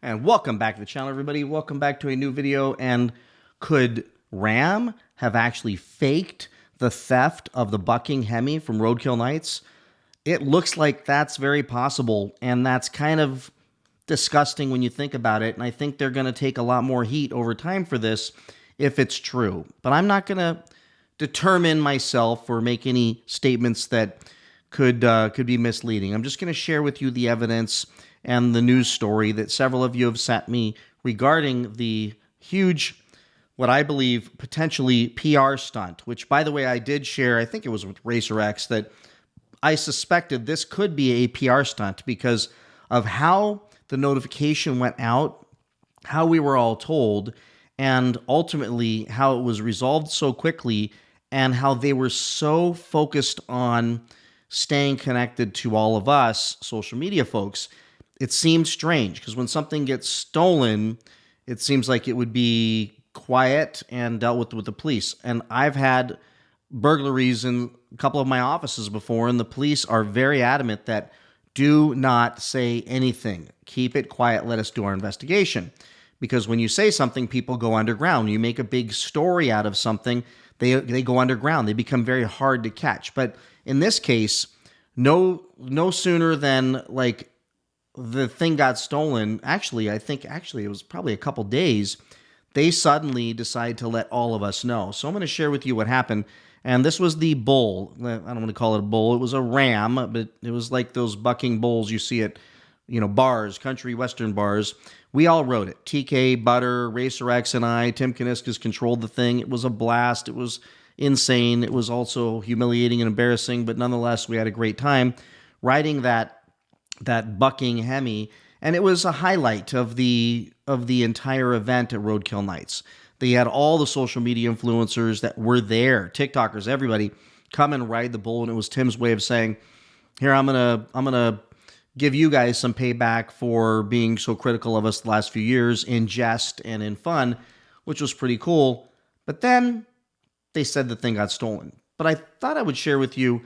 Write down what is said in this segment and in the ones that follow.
And welcome back to the channel, everybody. Welcome back to a new video. And could Ram have actually faked the theft of the bucking Hemi from RoadKill Nights? It looks like that's very possible, and that's kind of disgusting when you think about it. And I think they're going to take a lot more heat over time for this if it's true. But I'm not going to determine myself or make any statements that could be misleading. I'm just going to share with you the evidence and the news story that several of you have sent me regarding the huge, what I believe, potentially PR stunt, which, by the way, I did share, I think it was with RacerX, that I suspected this could be a PR stunt because of how the notification went out, how we were all told, and ultimately how it was resolved so quickly, and how they were so focused on staying connected to all of us social media folks. It seems strange because when something gets stolen, it seems like it would be quiet and dealt with the police. And I've had burglaries in a couple of my offices before, and the police are very adamant that do not say anything. Keep it quiet. Let us do our investigation. Because when you say something, people go underground. You make a big story out of something, they go underground. They become very hard to catch. But in this case, no sooner than like the thing got stolen, I think it was probably a couple days, they suddenly decide to let all of us know. So I'm going to share with you what happened. And this was the bull. I don't want to call it a bull. It was a ram, but it was like those bucking bulls you see at, bars, country western bars. We all rode it. TK, Butter, Racer X, and I. Tim Kaniskas controlled the thing. It was a blast. It was insane. It was also humiliating and embarrassing, but nonetheless, we had a great time riding that bucking Hemi, and it was a highlight of the entire event at RoadKill Nights. They had all the social media influencers that were there, TikTokers, everybody, come and ride the bull, and it was Tim's way of saying, "Here, I'm gonna give you guys some payback for being so critical of us the last few years in jest and in fun," which was pretty cool. But then they said the thing got stolen. But I thought I would share with you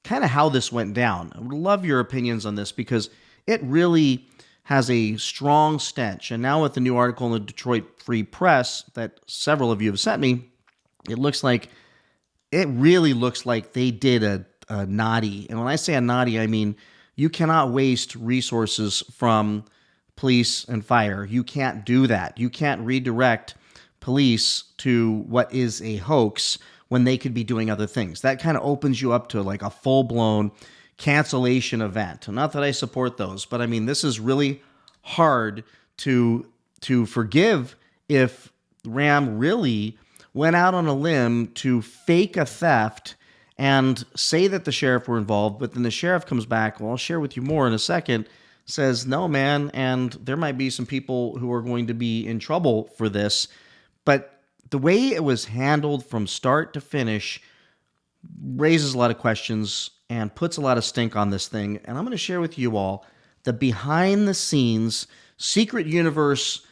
kind of how this went down. I would love your opinions on this because it really has a strong stench. And now with the new article in the Detroit Free Press that several of you have sent me, it really looks like they did a naughty. And when I say a naughty, I mean you cannot waste resources from police and fire. You can't do that. You can't redirect police to what is a hoax when they could be doing other things. That kind of opens you up to like a full-blown cancellation event. Not that I support those, but I mean, this is really hard to forgive if Ram really went out on a limb to fake a theft and say that the sheriff were involved, but then the sheriff comes back, well, I'll share with you more in a second, says, no, man, and there might be some people who are going to be in trouble for this. But the way it was handled from start to finish raises a lot of questions and puts a lot of stink on this thing. And I'm going to share with you all the behind the scenes secret universe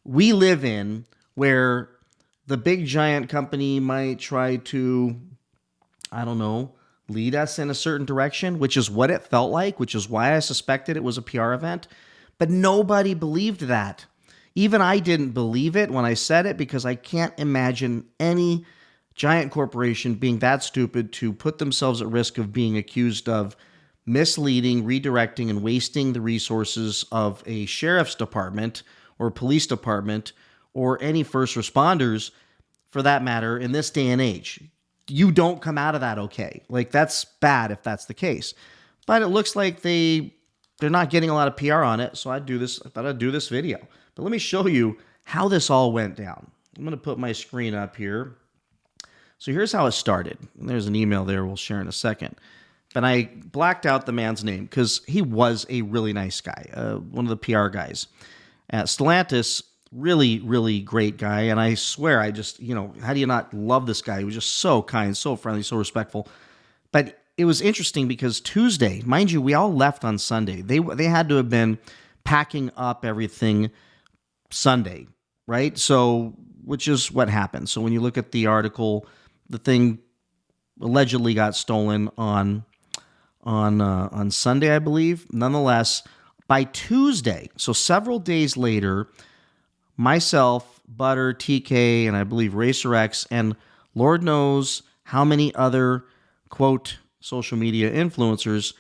we live in where the big giant company might try to, I don't know, lead us in a certain direction, which is what it felt like, which is why I suspected it was a PR event. But nobody believed that. Even I didn't believe it when I said it because I can't imagine any giant corporation being that stupid to put themselves at risk of being accused of misleading, redirecting, and wasting the resources of a sheriff's department or police department or any first responders, for that matter, in this day and age. You don't come out of that okay. Like, that's bad if that's the case. But it looks like they're not getting a lot of PR on it, so I thought I'd do this video. But let me show you how this all went down. I'm going to put my screen up here. So here's how it started. And there's an email there we'll share in a second. But I blacked out the man's name because he was a really nice guy, one of the PR guys. Stellantis, really, really great guy. And I swear, how do you not love this guy? He was just so kind, so friendly, so respectful. But it was interesting because Tuesday, mind you, we all left on Sunday. They had to have been packing up everything Sunday, right? So, which is what happened. So when you look at the article, the thing allegedly got stolen on Sunday, I believe. Nonetheless, By Tuesday, so several days later, myself, Butter, TK, and I believe Racer X, and Lord knows how many other, quote, social media influencers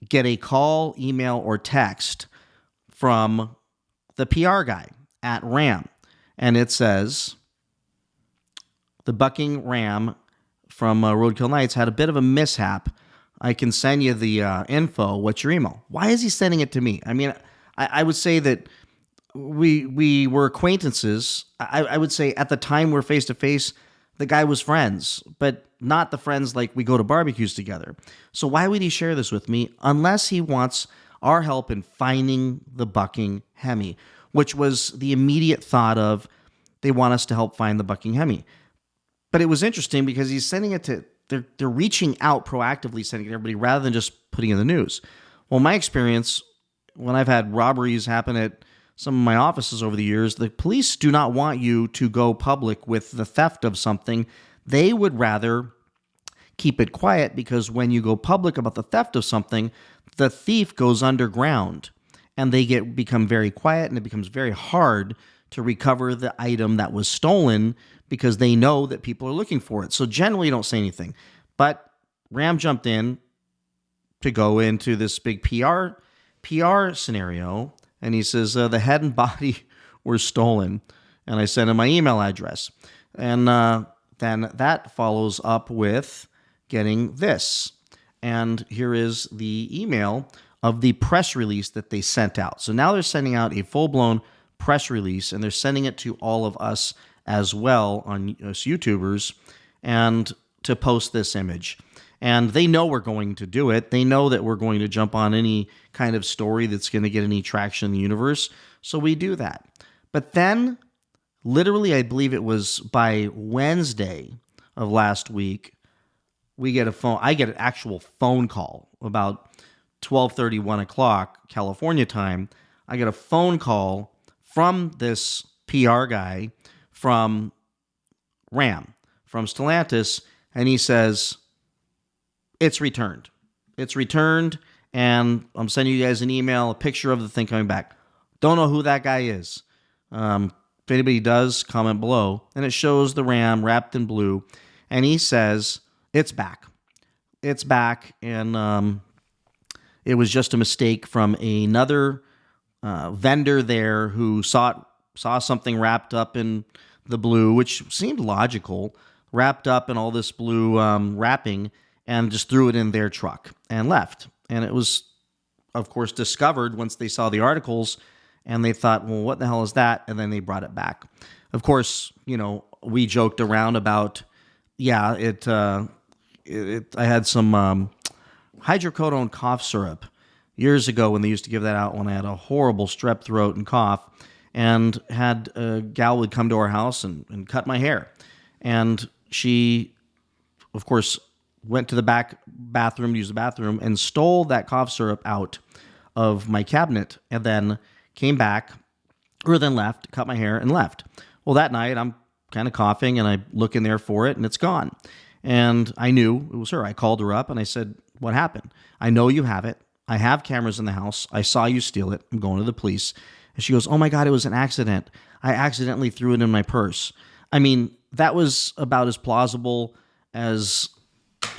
get a call, email, or text from the PR guy at Ram. And it says, the bucking Ram from RoadKill Nights had a bit of a mishap. I can send you the info. What's your email? Why is he sending it to me? I mean, I would say that we were acquaintances. I would say at the time we're face to face, the guy was friends, but not the friends like we go to barbecues together. So why would he share this with me unless he wants our help in finding the bucking Hemi, which was the immediate thought of they want us to help find the bucking Hemi. But it was interesting because he's sending it to, they're reaching out proactively, sending it to everybody rather than just putting it in the news. Well, my experience, when I've had robberies happen at some of my offices over the years, the police do not want you to go public with the theft of something. They would rather keep it quiet because when you go public about the theft of something, the thief goes underground and they become very quiet, and it becomes very hard to recover the item that was stolen because they know that people are looking for it. So generally, you don't say anything. But Ram jumped in to go into this big PR scenario, and he says the head and body were stolen, and I sent him my email address. And then that follows up with getting this. And here is the email of the press release that they sent out. So now they're sending out a full-blown press release, and they're sending it to all of us as well, on us YouTubers, and to post this image. And they know we're going to do it. They know that we're going to jump on any kind of story that's going to get any traction in the universe. So we do that. But then, literally, I believe it was by Wednesday of last week, I get an actual phone call about 12:30, 1 o'clock California time. I get a phone call from this PR guy from Ram, from Stellantis, and he says, it's returned. It's returned, and I'm sending you guys an email, a picture of the thing coming back. Don't know who that guy is. If anybody does, comment below. And it shows the Ram wrapped in blue, and he says, it's back. It's back, and it was just a mistake from another vendor there who saw something wrapped up in the blue, which seemed logical, wrapped up in all this blue wrapping, and just threw it in their truck and left. And it was, of course, discovered once they saw the articles, and they thought, well, what the hell is that? And then they brought it back. Of course, we joked around about, I had some hydrocodone cough syrup years ago when they used to give that out when I had a horrible strep throat and cough, and had a gal would come to our house and cut my hair. And she, of course, went to the back bathroom to use the bathroom and stole that cough syrup out of my cabinet, and then came back, or then left, cut my hair, and left. Well, that night, I'm kind of coughing, and I look in there for it, and it's gone. And I knew it was her. I called her up, and I said, what happened? I know you have it. I have cameras in the house. I saw you steal it. I'm going to the police. And she goes, oh my God, it was an accident. I accidentally threw it in my purse. I mean, that was about as plausible as,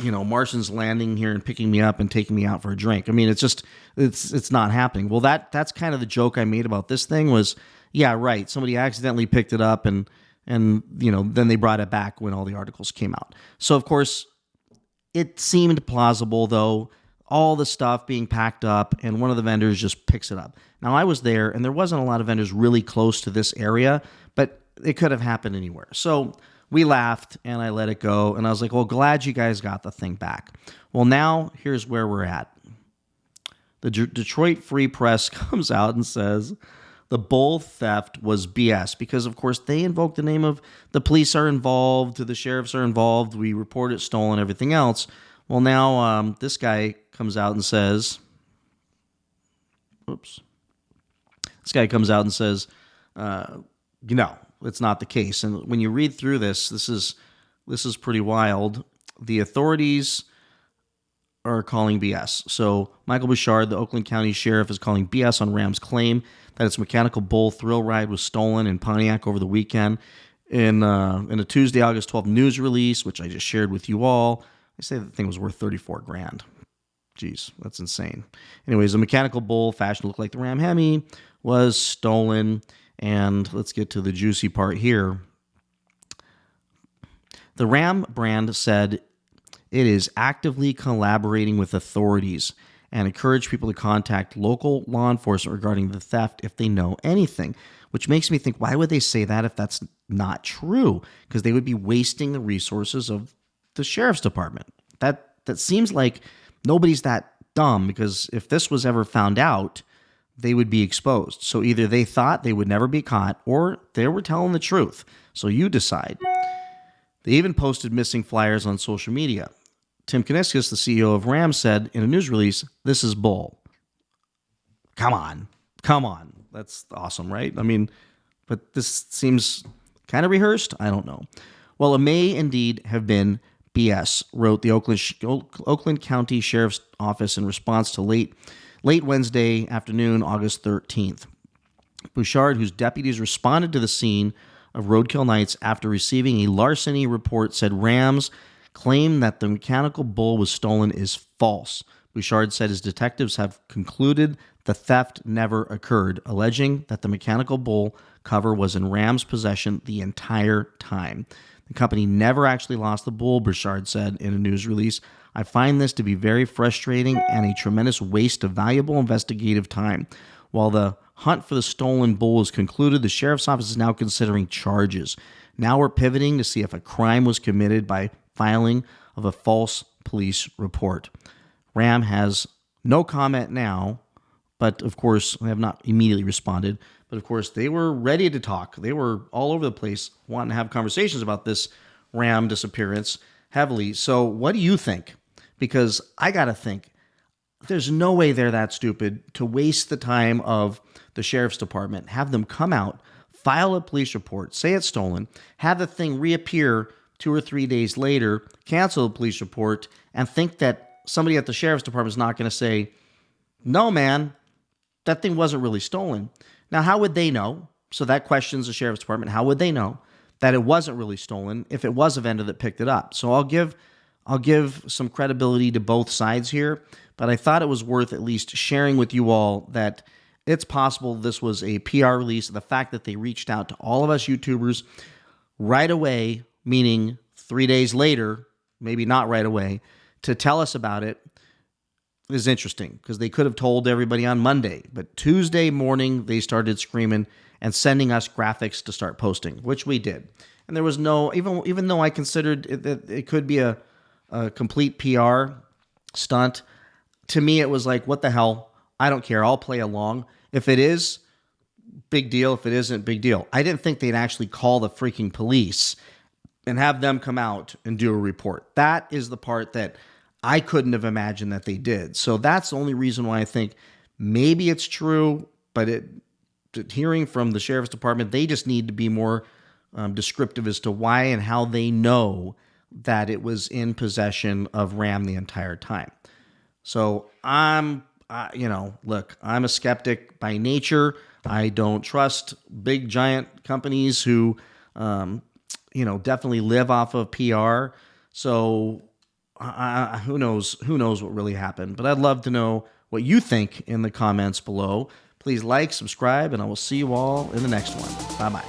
Martians landing here and picking me up and taking me out for a drink. I mean, it's not happening. Well, that's kind of the joke I made about this thing was, yeah, right. Somebody accidentally picked it up and then they brought it back when all the articles came out. So, of course, it seemed plausible, though, all the stuff being packed up, and one of the vendors just picks it up. Now, I was there, and there wasn't a lot of vendors really close to this area, but it could have happened anywhere. So we laughed, and I let it go, and I was like, well, glad you guys got the thing back. Well, now, here's where we're at. The Detroit Free Press comes out and says the bull theft was BS because, of course, they invoked the name of the police are involved, the sheriffs are involved, we report it stolen, everything else. Well, now this guy comes out and says, this guy comes out and says, it's not the case. And when you read through this is pretty wild. The authorities are calling BS. So Michael Bouchard, the Oakland County Sheriff, is calling BS on Ram's claim that its mechanical bull thrill ride was stolen in Pontiac over the weekend. In a Tuesday, August 12th news release, which I just shared with you all, they say the thing was worth $34,000. Jeez, that's insane. Anyways, a mechanical bull fashioned to look like the Ram Hemi was stolen. And let's get to the juicy part here. The Ram brand said it is actively collaborating with authorities and encouraged people to contact local law enforcement regarding the theft if they know anything, which makes me think, why would they say that if that's not true? Because they would be wasting the resources of the sheriff's department. That seems like nobody's that dumb, because if this was ever found out, they would be exposed. So either they thought they would never be caught, or they were telling the truth. So you decide. They even posted missing flyers on social media. Tim Kuniskis, the CEO of Ram, said in a news release, "This is bull." Come on. That's awesome, right? I mean, but this seems kind of rehearsed. I don't know. Well, it may indeed have been BS, wrote the Oakland County Sheriff's Office in response to late Wednesday afternoon, August 13th. Bouchard, whose deputies responded to the scene of RoadKill Nights after receiving a larceny report, said Ram's claim that the mechanical bull was stolen is false. Bouchard said his detectives have concluded the theft never occurred, alleging that the mechanical bull cover was in Ram's possession the entire time. The company never actually lost the bull, Bouchard said in a news release. "I find this to be very frustrating and a tremendous waste of valuable investigative time. While the hunt for the stolen bull is concluded, the sheriff's office is now considering charges. Now we're pivoting to see if a crime was committed by filing of a false police report." Ram has no comment now, but of course, they have not immediately responded. But of course, they were ready to talk. They were all over the place wanting to have conversations about this Ram disappearance heavily. So what do you think? Because I got to think, there's no way they're that stupid to waste the time of the sheriff's department, have them come out, file a police report, say it's stolen, have the thing reappear 2 or 3 days later, cancel the police report, and think that somebody at the sheriff's department is not going to say, "No, man, that thing wasn't really stolen." Now, how would they know? So that questions the sheriff's department. How would they know that it wasn't really stolen if it was a vendor that picked it up? So I'll give some credibility to both sides here, but I thought it was worth at least sharing with you all that it's possible this was a PR release. The fact that they reached out to all of us YouTubers right away, meaning 3 days later, maybe not right away, to tell us about it is interesting, because they could have told everybody on Monday, but Tuesday morning they started screaming and sending us graphics to start posting, which we did. And there was no, even though I considered that it could be a complete PR stunt, to me it was like, what the hell? I don't care. I'll play along. If it is, big deal. If it isn't, big deal. I didn't think they'd actually call the freaking police and have them come out and do a report. That is the part that I couldn't have imagined that they did. So that's the only reason why I think maybe it's true, but hearing from the sheriff's department, they just need to be more descriptive as to why and how they know that it was in possession of Ram the entire time. So look, I'm a skeptic by nature. I don't trust big giant companies who, definitely live off of PR. So who knows what really happened, but I'd love to know what you think in the comments below. Please like, subscribe, and I will see you all in the next one. Bye-bye.